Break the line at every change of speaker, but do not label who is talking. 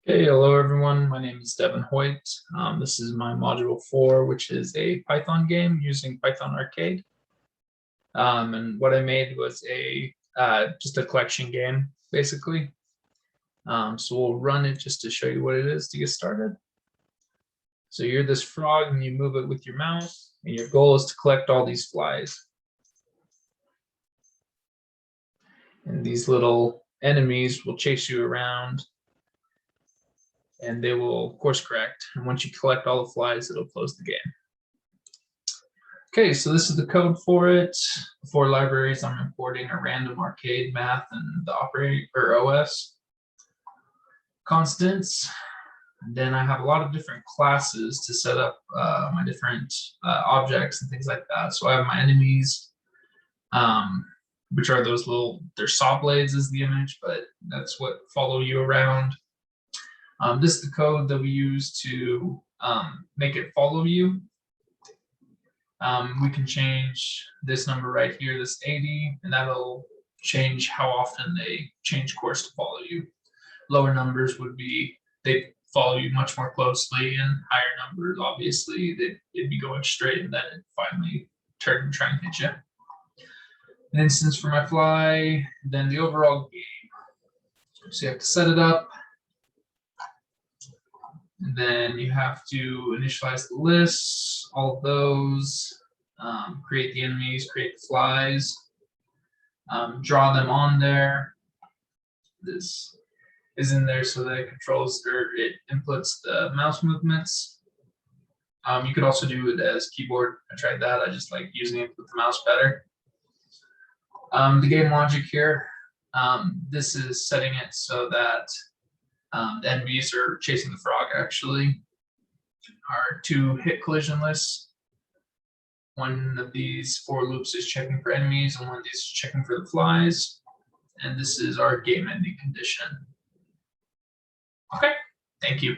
Okay, hello everyone. My name is Devin Hoyt. This is my module 4, which is a Python game using Python Arcade. And what I made was just a collection game, basically. So we'll run it just to show you what it is to get started. So you're this frog and you move it with your mouse, and your goal is to collect all these flies. And these little enemies will chase you around, and they will course correct. And once you collect all the flies, it'll close the game. Okay, so this is the code for it. For libraries, I'm importing a random arcade math and the operating or OS constants. And then I have a lot of different classes to set up my different objects and things like that. So I have my enemies, which are those they're saw blades is the image, but that's what follow you around. This is the code that we use to make it follow you. We can change this number right here, this 80, and that'll change how often they change course to follow you. Lower numbers would be they follow you much more closely, and higher numbers, obviously, it'd be going straight, and then it finally turn and try and hit you. An instance for my fly, then the overall game. So you have to set it up. And then you have to initialize the lists, all of those, create the enemies, create the flies, draw them on there. This is in there so that it controls or it inputs the mouse movements. You could also do it as keyboard. I tried that. I just like using it with the mouse better. The game logic here, this is setting it so that the enemies are chasing the frog, actually. Our 2 hit collision lists. One of these 4 loops is checking for enemies, and one of these is checking for the flies. And this is our game ending condition. Okay, thank you.